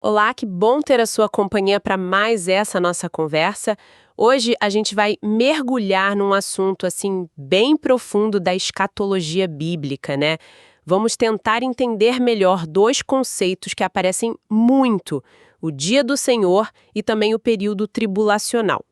Olá, que bom ter a sua companhia para mais essa nossa conversa. Hoje a gente vai mergulhar num assunto assim bem profundo da escatologia bíblica, né? Vamos tentar entender melhor dois conceitos que aparecem muito: o dia do Senhor e também o período tribulacional.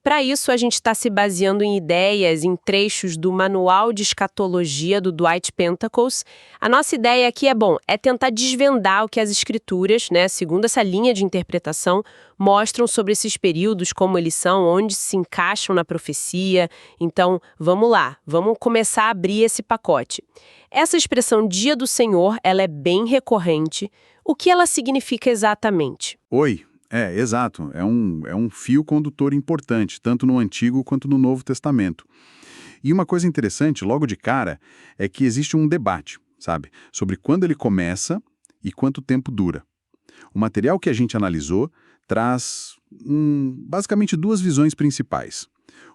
Para isso, a gente está se baseando em ideias, em trechos do Manual de Escatologia do Dwight Pentacles. A nossa ideia aqui é tentar desvendar o que as escrituras, né, segundo essa linha de interpretação, mostram sobre esses períodos, como eles são, onde se encaixam na profecia. Então, vamos lá, vamos começar a abrir esse pacote. Essa expressão Dia do Senhor, ela é bem recorrente. O que ela significa exatamente? Oi, exato. É um fio condutor importante, tanto no Antigo quanto no Novo Testamento. E uma coisa interessante, logo de cara, é que existe um debate, sabe, sobre quando ele começa e quanto tempo dura. O material que a gente analisou traz basicamente duas visões principais.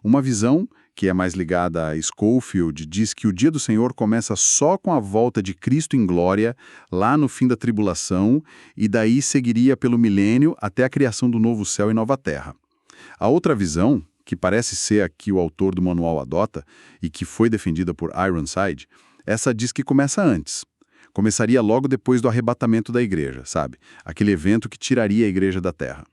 Uma visão, que é mais ligada a Scofield, diz que o dia do Senhor começa só com a volta de Cristo em glória, lá no fim da tribulação, e daí seguiria pelo milênio até a criação do novo céu e nova terra. A outra visão, que parece ser a que o autor do manual adota, e que foi defendida por Ironside, essa diz que começa antes. Começaria logo depois do arrebatamento da igreja, sabe? Aquele evento que tiraria a igreja da terra.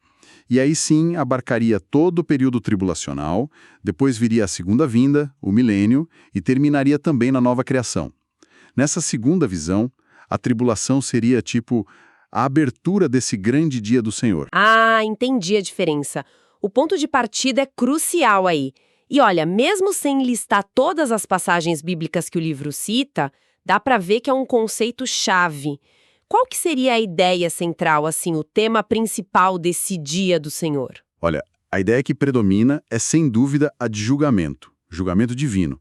E aí sim abarcaria todo o período tribulacional, depois viria a segunda vinda, o milênio, e terminaria também na nova criação. Nessa segunda visão, a tribulação seria tipo a abertura desse grande dia do Senhor. Ah, entendi a diferença. O ponto de partida é crucial aí. E olha, mesmo sem listar todas as passagens bíblicas que o livro cita, dá para ver que é um conceito-chave. Qual que seria a ideia central, assim, o tema principal desse dia do Senhor? Olha, a ideia que predomina é sem dúvida a de julgamento, julgamento divino.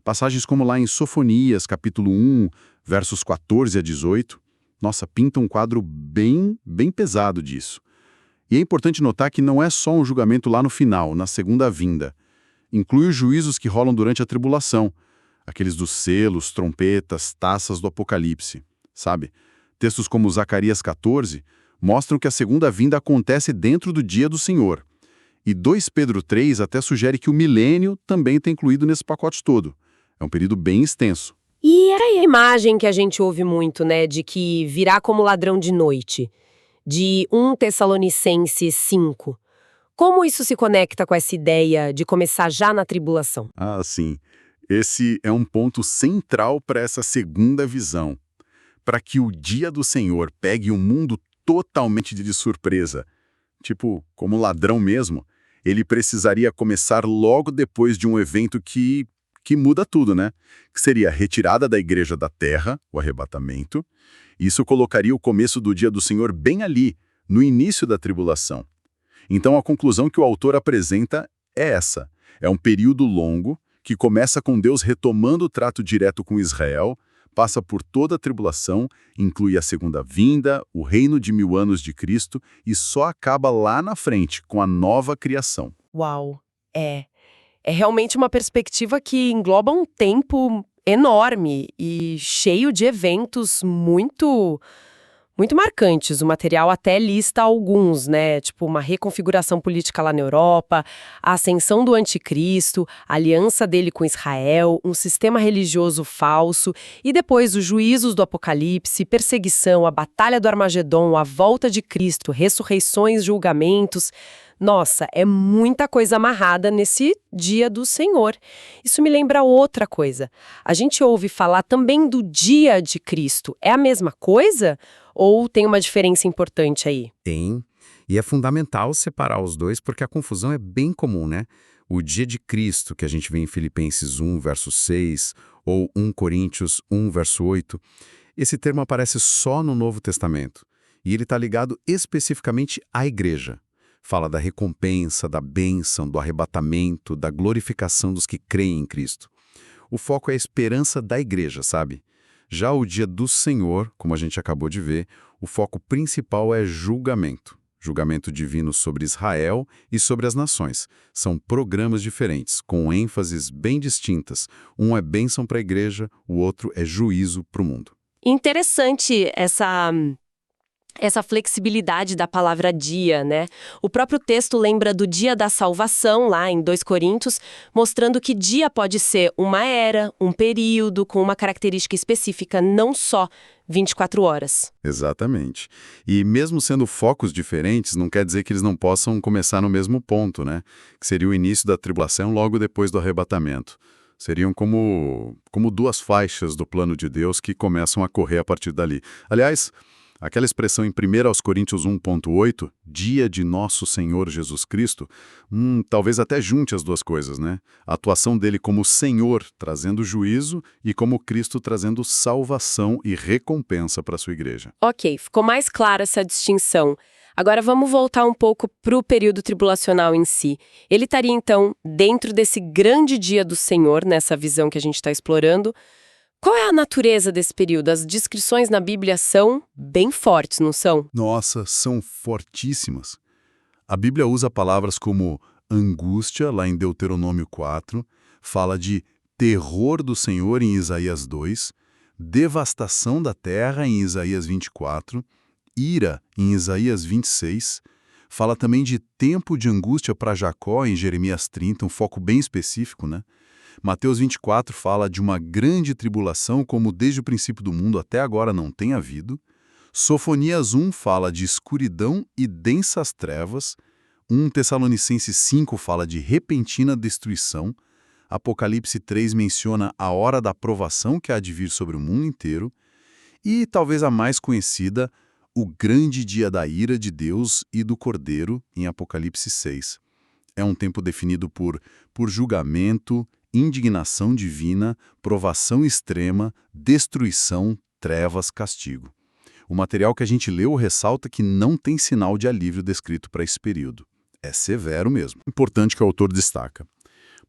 Passagens como lá em Sofonias, capítulo 1, versos 14 a 18, nossa, pinta um quadro bem pesado disso. E é importante notar que não é só um julgamento lá no final, na segunda vinda. Inclui os juízos que rolam durante a tribulação, aqueles dos selos, trompetas, taças do Apocalipse, sabe? Textos como Zacarias 14 mostram que a segunda vinda acontece dentro do dia do Senhor. E 2 Pedro 3 até sugere que o milênio também está incluído nesse pacote todo. É um período bem extenso. E aí a imagem que a gente ouve muito, né, de que virá como ladrão de noite, de 1 Tessalonicenses 5. Como isso se conecta com essa ideia de começar já na tribulação? Ah, sim. Esse é um ponto central para essa segunda visão. Para que o dia do Senhor pegue o mundo totalmente de surpresa, tipo, como ladrão mesmo, ele precisaria começar logo depois de um evento que muda tudo, né? Que seria a retirada da igreja da terra, o arrebatamento. Isso colocaria o começo do dia do Senhor bem ali, no início da tribulação. Então a conclusão que o autor apresenta é essa. É um período longo que começa com Deus retomando o trato direto com Israel, passa por toda a tribulação, inclui a segunda vinda, o reino de 1000 anos de Cristo e só acaba lá na frente, com a nova criação. Uau, é. É realmente uma perspectiva que engloba um tempo enorme e cheio de eventos muito marcantes. O material até lista alguns, né? Tipo uma reconfiguração política lá na Europa, a ascensão do anticristo, a aliança dele com Israel, um sistema religioso falso e depois os juízos do Apocalipse, perseguição, a batalha do Armagedon, a volta de Cristo, ressurreições, julgamentos. Nossa, é muita coisa amarrada nesse dia do Senhor. Isso me lembra outra coisa. A gente ouve falar também do dia de Cristo. É a mesma coisa? Ou tem uma diferença importante aí? Tem, e é fundamental separar os dois porque a confusão é bem comum, né? O dia de Cristo, que a gente vê em Filipenses 1, verso 6, ou 1 Coríntios 1, verso 8, esse termo aparece só no Novo Testamento, e ele está ligado especificamente à igreja. Fala da recompensa, da bênção, do arrebatamento, da glorificação dos que creem em Cristo. O foco é a esperança da igreja, sabe? Já o dia do Senhor, como a gente acabou de ver, o foco principal é julgamento. Julgamento divino sobre Israel e sobre as nações. São programas diferentes, com ênfases bem distintas. Um é bênção para a igreja, o outro é juízo para o mundo. Interessante essa flexibilidade da palavra dia, né? O próprio texto lembra do dia da salvação, lá em 2 Coríntios, mostrando que dia pode ser uma era, um período, com uma característica específica, não só 24 horas. Exatamente. E mesmo sendo focos diferentes, não quer dizer que eles não possam começar no mesmo ponto, né? Que seria o início da tribulação logo depois do arrebatamento. Seriam como duas faixas do plano de Deus que começam a correr a partir dali. Aliás, aquela expressão em 1 aos Coríntios 1,8, dia de nosso Senhor Jesus Cristo, talvez até junte as duas coisas, né? A atuação dele como Senhor, trazendo juízo, e como Cristo trazendo salvação e recompensa para a sua igreja. Ok, ficou mais clara essa distinção. Agora vamos voltar um pouco para o período tribulacional em si. Ele estaria, então, dentro desse grande dia do Senhor, nessa visão que a gente está explorando. Qual é a natureza desse período? As descrições na Bíblia são bem fortes, não são? Nossa, são fortíssimas. A Bíblia usa palavras como angústia, lá em Deuteronômio 4, fala de terror do Senhor em Isaías 2, devastação da terra em Isaías 24, ira em Isaías 26, fala também de tempo de angústia para Jacó em Jeremias 30, um foco bem específico, né? Mateus 24 fala de uma grande tribulação como desde o princípio do mundo até agora não tem havido. Sofonias 1 fala de escuridão e densas trevas. 1 Tessalonicenses 5 fala de repentina destruição. Apocalipse 3 menciona a hora da provação que há de vir sobre o mundo inteiro. E talvez a mais conhecida, o grande dia da ira de Deus e do Cordeiro, em Apocalipse 6. É um tempo definido por julgamento, indignação divina, provação extrema, destruição, trevas, castigo. O material que a gente leu ressalta que não tem sinal de alívio descrito para esse período. É severo mesmo. Importante que o autor destaca.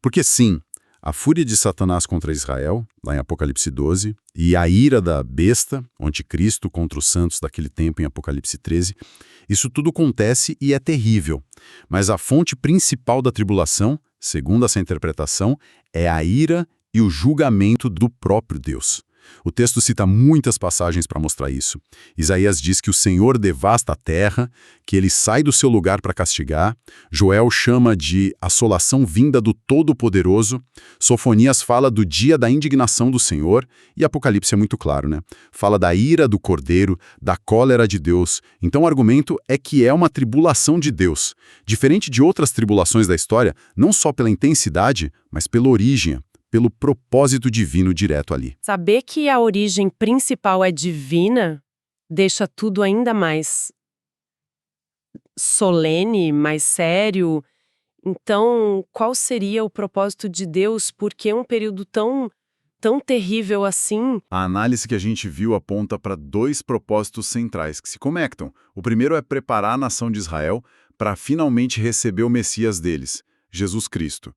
Porque sim, a fúria de Satanás contra Israel, lá em Apocalipse 12, e a ira da besta, o anticristo contra os santos daquele tempo em Apocalipse 13, isso tudo acontece e é terrível. Mas a fonte principal da tribulação, segundo essa interpretação, é a ira e o julgamento do próprio Deus. O texto cita muitas passagens para mostrar isso. Isaías diz que o Senhor devasta a terra, que ele sai do seu lugar para castigar. Joel chama de assolação vinda do Todo-Poderoso. Sofonias fala do dia da indignação do Senhor. E Apocalipse é muito claro, né? Fala da ira do Cordeiro, da cólera de Deus. Então o argumento é que é uma tribulação de Deus. Diferente de outras tribulações da história, não só pela intensidade, mas pela origem, pelo propósito divino direto ali. Saber que a origem principal é divina deixa tudo ainda mais solene, mais sério. Então, qual seria o propósito de Deus? Por que um período tão terrível assim? A análise que a gente viu aponta para dois propósitos centrais que se conectam. O primeiro é preparar a nação de Israel para finalmente receber o Messias deles, Jesus Cristo.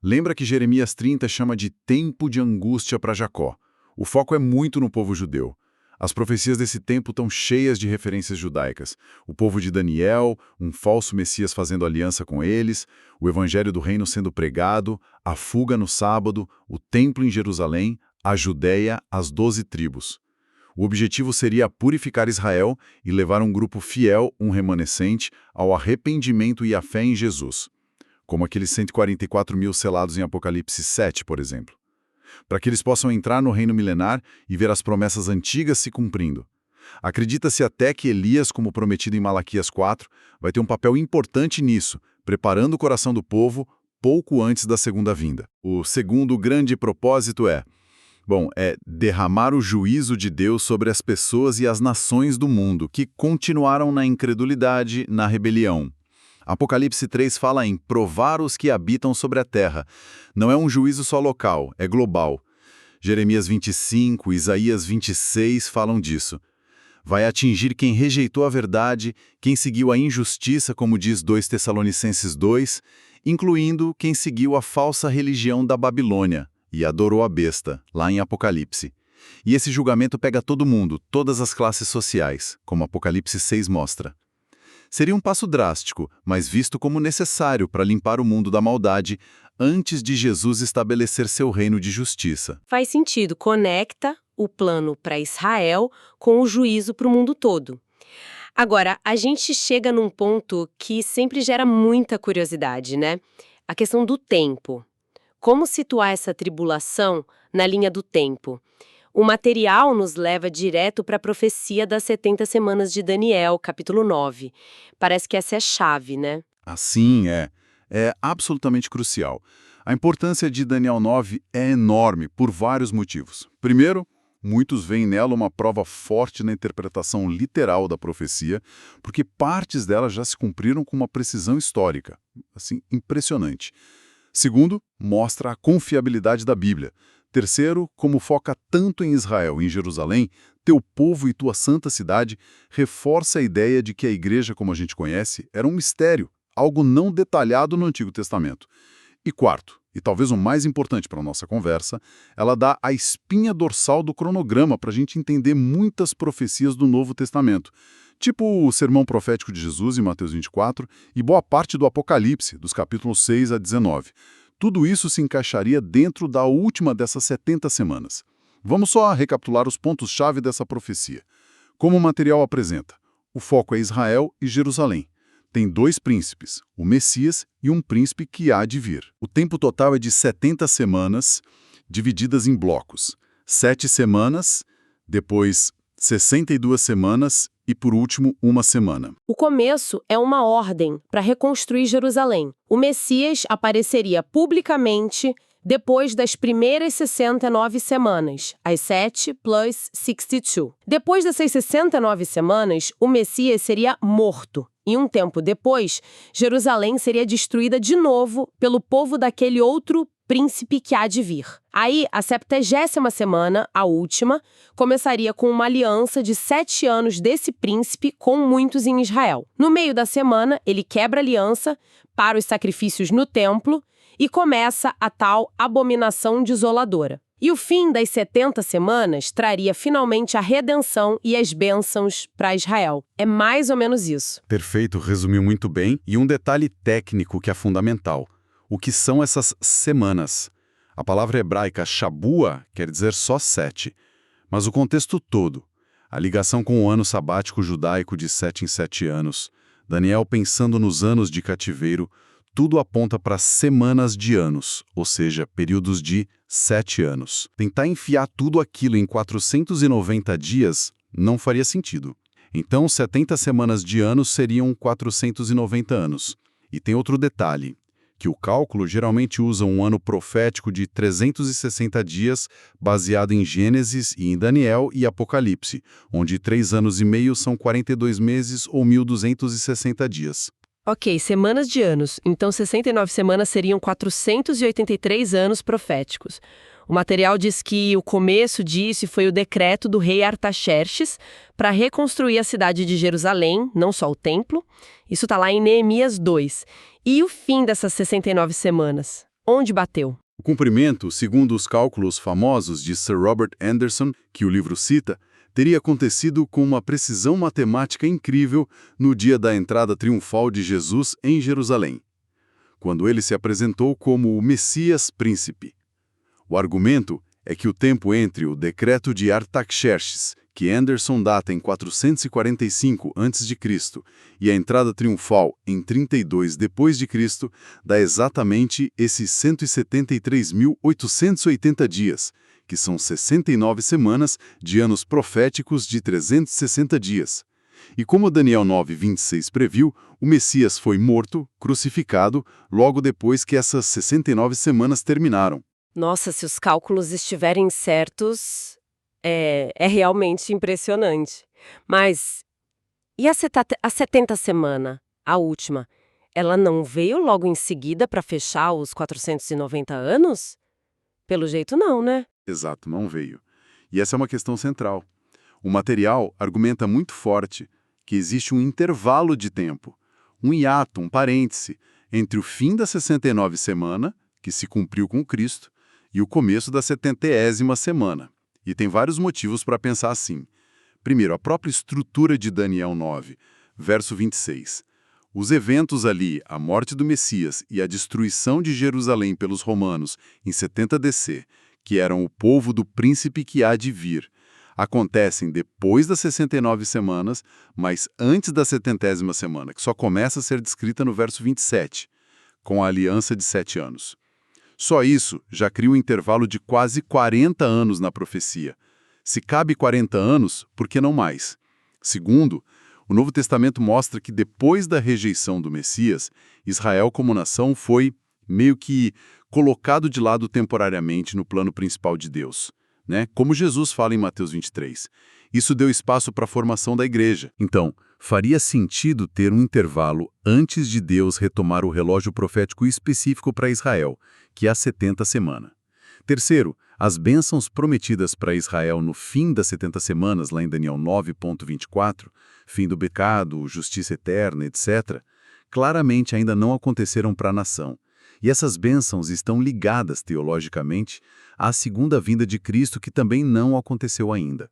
Lembra que Jeremias 30 chama de tempo de angústia para Jacó. O foco é muito no povo judeu. As profecias desse tempo estão cheias de referências judaicas. O povo de Daniel, um falso Messias fazendo aliança com eles, o evangelho do reino sendo pregado, a fuga no sábado, o templo em Jerusalém, a Judéia, as 12 tribos. O objetivo seria purificar Israel e levar um grupo fiel, um remanescente, ao arrependimento e à fé em Jesus. Como aqueles 144 mil selados em Apocalipse 7, por exemplo. Para que eles possam entrar no reino milenar e ver as promessas antigas se cumprindo. Acredita-se até que Elias, como prometido em Malaquias 4, vai ter um papel importante nisso, preparando o coração do povo pouco antes da segunda vinda. O segundo grande propósito é derramar o juízo de Deus sobre as pessoas e as nações do mundo que continuaram na incredulidade, na rebelião. Apocalipse 3 fala em provar os que habitam sobre a terra. Não é um juízo só local, é global. Jeremias 25, Isaías 26 falam disso. Vai atingir quem rejeitou a verdade, quem seguiu a injustiça, como diz 2 Tessalonicenses 2, incluindo quem seguiu a falsa religião da Babilônia e adorou a besta, lá em Apocalipse. E esse julgamento pega todo mundo, todas as classes sociais, como Apocalipse 6 mostra. Seria um passo drástico, mas visto como necessário para limpar o mundo da maldade antes de Jesus estabelecer seu reino de justiça. Faz sentido, conecta o plano para Israel com o juízo para o mundo todo. Agora, a gente chega num ponto que sempre gera muita curiosidade, né? A questão do tempo. Como situar essa tribulação na linha do tempo? O material nos leva direto para a profecia das 70 semanas de Daniel, capítulo 9. Parece que essa é a chave, né? Assim é. É absolutamente crucial. A importância de Daniel 9 é enorme por vários motivos. Primeiro, muitos veem nela uma prova forte na interpretação literal da profecia, porque partes dela já se cumpriram com uma precisão histórica, assim, impressionante. Segundo, mostra a confiabilidade da Bíblia. Terceiro, como foca tanto em Israel e em Jerusalém, teu povo e tua santa cidade, reforça a ideia de que a igreja, como a gente conhece, era um mistério, algo não detalhado no Antigo Testamento. E quarto, e talvez o mais importante para a nossa conversa, ela dá a espinha dorsal do cronograma para a gente entender muitas profecias do Novo Testamento, tipo o sermão profético de Jesus em Mateus 24 e boa parte do Apocalipse, dos capítulos 6 a 19. Tudo isso se encaixaria dentro da última dessas 70 semanas. Vamos só recapitular os pontos-chave dessa profecia. Como o material apresenta, o foco é Israel e Jerusalém. Tem dois príncipes, o Messias e um príncipe que há de vir. O tempo total é de 70 semanas, divididas em blocos. 7 semanas, depois 62 semanas e, por último, uma semana. O começo é uma ordem para reconstruir Jerusalém. O Messias apareceria publicamente depois das primeiras 69 semanas, as 7 plus 62. Depois dessas 69 semanas, o Messias seria morto. E um tempo depois, Jerusalém seria destruída de novo pelo povo daquele outro príncipe que há de vir. Aí, a 70ª semana, a última, começaria com uma aliança de 7 anos desse príncipe com muitos em Israel. No meio da semana, ele quebra a aliança para os sacrifícios no templo e começa a tal abominação desoladora. E o fim das 70 semanas traria finalmente a redenção e as bênçãos para Israel. É mais ou menos isso. Perfeito, resumiu muito bem. E um detalhe técnico que é fundamental. O que são essas semanas? A palavra hebraica shabua quer dizer só 7. Mas o contexto todo, a ligação com o ano sabático judaico de 7 em 7 anos, Daniel pensando nos anos de cativeiro, tudo aponta para semanas de anos, ou seja, períodos de 7 anos. Tentar enfiar tudo aquilo em 490 dias não faria sentido. Então, 70 semanas de anos seriam 490 anos. E tem outro detalhe, que o cálculo geralmente usa um ano profético de 360 dias, baseado em Gênesis e em Daniel e Apocalipse, onde 3 anos e meio são 42 meses ou 1.260 dias. Ok, semanas de anos. Então, 69 semanas seriam 483 anos proféticos. O material diz que o começo disso foi o decreto do rei Artaxerxes para reconstruir a cidade de Jerusalém, não só o templo. Isso está lá em Neemias 2. E o fim dessas 69 semanas? Onde bateu? O cumprimento, segundo os cálculos famosos de Sir Robert Anderson, que o livro cita, teria acontecido com uma precisão matemática incrível no dia da entrada triunfal de Jesus em Jerusalém, quando ele se apresentou como o Messias Príncipe. O argumento é que o tempo entre o decreto de Artaxerxes, que Anderson data em 445 a.C., e a entrada triunfal em 32 d.C., dá exatamente esses 173.880 dias, que são 69 semanas de anos proféticos de 360 dias. E como Daniel 9:26 previu, o Messias foi morto, crucificado, logo depois que essas 69 semanas terminaram. Nossa, se os cálculos estiverem certos, é realmente impressionante. Mas, e a 70 semana, a última, ela não veio logo em seguida para fechar os 490 anos? Pelo jeito não, né? Exato, não veio. E essa é uma questão central. O material argumenta muito forte que existe um intervalo de tempo, um hiato, um parêntese, entre o fim da 69ª semana, que se cumpriu com Cristo, e o começo da 70ª semana. E tem vários motivos para pensar assim. Primeiro, a própria estrutura de Daniel 9, verso 26. Os eventos ali, a morte do Messias e a destruição de Jerusalém pelos romanos em 70 DC, que eram o povo do príncipe que há de vir, acontecem depois das 69 semanas, mas antes da 70ª semana, que só começa a ser descrita no verso 27, com a aliança de 7 anos. Só isso já cria um intervalo de quase 40 anos na profecia. Se cabe 40 anos, por que não mais? Segundo, o Novo Testamento mostra que depois da rejeição do Messias, Israel como nação foi meio que colocado de lado temporariamente no plano principal de Deus, né? Como Jesus fala em Mateus 23. Isso deu espaço para a formação da igreja. Então, faria sentido ter um intervalo antes de Deus retomar o relógio profético específico para Israel, que é a 70 semana. Terceiro, as bênçãos prometidas para Israel no fim das 70 semanas, lá em Daniel 9,24, fim do pecado, justiça eterna, etc., claramente ainda não aconteceram para a nação. E essas bênçãos estão ligadas, teologicamente, à segunda vinda de Cristo, que também não aconteceu ainda.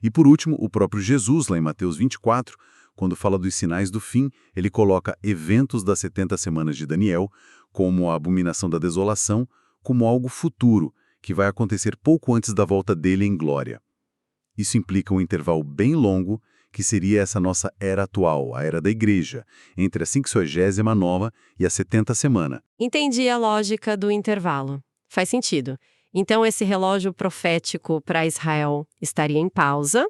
E por último, o próprio Jesus, lá em Mateus 24, quando fala dos sinais do fim, ele coloca eventos das 70 semanas de Daniel, como a abominação da desolação, como algo futuro, que vai acontecer pouco antes da volta dele em glória. Isso implica um intervalo bem longo, que seria essa nossa era atual, a era da igreja, entre a 59ª e a 70 semana. Entendi a lógica do intervalo. Faz sentido. Então, esse relógio profético para Israel estaria em pausa,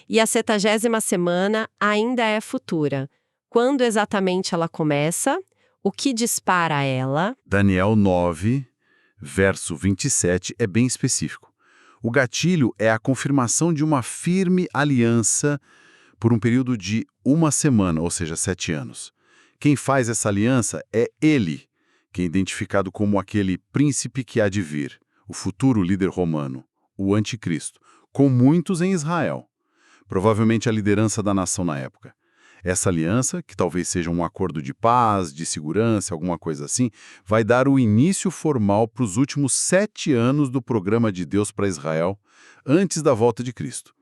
e a 70ª semana ainda é futura. Quando exatamente ela começa? O que dispara ela? Daniel 9, verso 27 é bem específico. O gatilho é a confirmação de uma firme aliança por um período de 1 semana, ou seja, 7 anos. Quem faz essa aliança é ele, que é identificado como aquele príncipe que há de vir, o futuro líder romano, o anticristo, com muitos em Israel. Provavelmente a liderança da nação na época. Essa aliança, que talvez seja um acordo de paz, de segurança, alguma coisa assim, vai dar o início formal para os últimos 7 anos do programa de Deus para Israel, antes da volta de Cristo.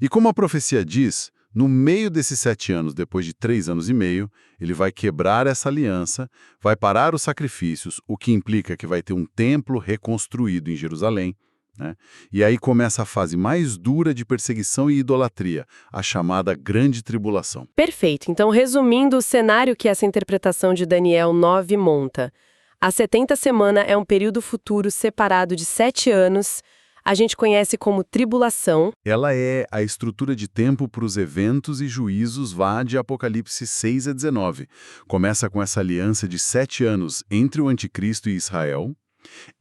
E como a profecia diz, no meio desses 7 anos, depois de 3 anos e meio, ele vai quebrar essa aliança, vai parar os sacrifícios, o que implica que vai ter um templo reconstruído em Jerusalém, né? E aí começa a fase mais dura de perseguição e idolatria, a chamada Grande Tribulação. Perfeito. Então, resumindo o cenário que essa interpretação de Daniel 9 monta. A 70 semana é um período futuro separado de 7 anos, a gente conhece como tribulação. Ela é a estrutura de tempo para os eventos e juízos de Apocalipse 6 a 19. Começa com essa aliança de 7 anos entre o anticristo e Israel.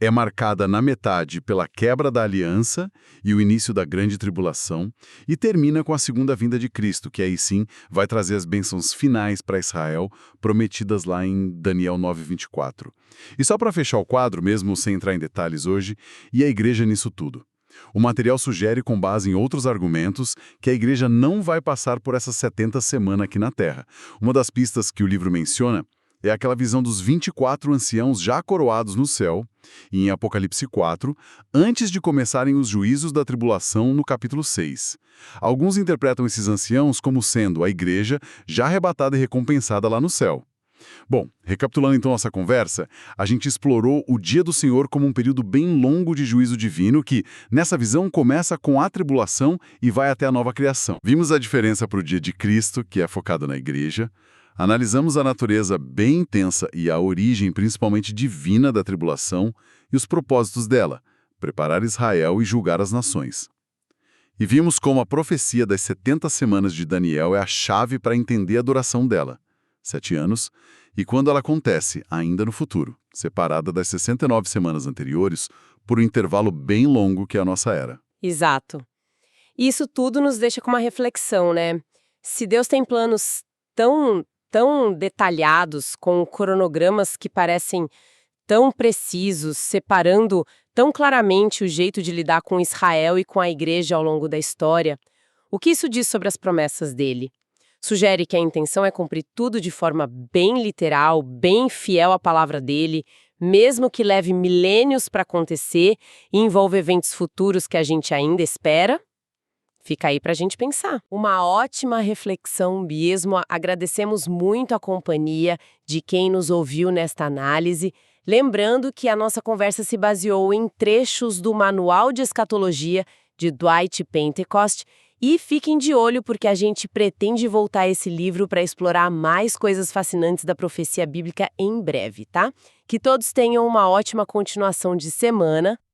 É marcada na metade pela quebra da aliança e o início da grande tribulação, e termina com a segunda vinda de Cristo, que aí sim vai trazer as bênçãos finais para Israel, prometidas lá em Daniel 9:24. E só para fechar o quadro, mesmo sem entrar em detalhes hoje, e a igreja nisso tudo? O material sugere, com base em outros argumentos, que a igreja não vai passar por essas 70 semanas aqui na Terra. Uma das pistas que o livro menciona é aquela visão dos 24 anciãos já coroados no céu, em Apocalipse 4, antes de começarem os juízos da tribulação no capítulo 6. Alguns interpretam esses anciãos como sendo a igreja já arrebatada e recompensada lá no céu. Bom, recapitulando então nossa conversa, a gente explorou o dia do Senhor como um período bem longo de juízo divino que, nessa visão, começa com a tribulação e vai até a nova criação. Vimos a diferença para o dia de Cristo, que é focado na igreja. Analisamos a natureza bem intensa e a origem principalmente divina da tribulação e os propósitos dela, preparar Israel e julgar as nações. E vimos como a profecia das 70 semanas de Daniel é a chave para entender a duração dela, 7 anos, e quando ela acontece, ainda no futuro, separada das 69 semanas anteriores por um intervalo bem longo que é a nossa era. Exato. Isso tudo nos deixa com uma reflexão, né? Se Deus tem planos tão detalhados, com cronogramas que parecem tão precisos, separando tão claramente o jeito de lidar com Israel e com a igreja ao longo da história, o que isso diz sobre as promessas dele? Sugere que a intenção é cumprir tudo de forma bem literal, bem fiel à palavra dele, mesmo que leve milênios para acontecer e envolva eventos futuros que a gente ainda espera? Fica aí para a gente pensar. Uma ótima reflexão mesmo. Agradecemos muito a companhia de quem nos ouviu nesta análise. Lembrando que a nossa conversa se baseou em trechos do Manual de Escatologia de Dwight Pentecost. E fiquem de olho porque a gente pretende voltar a esse livro para explorar mais coisas fascinantes da profecia bíblica em breve, tá? Que todos tenham uma ótima continuação de semana.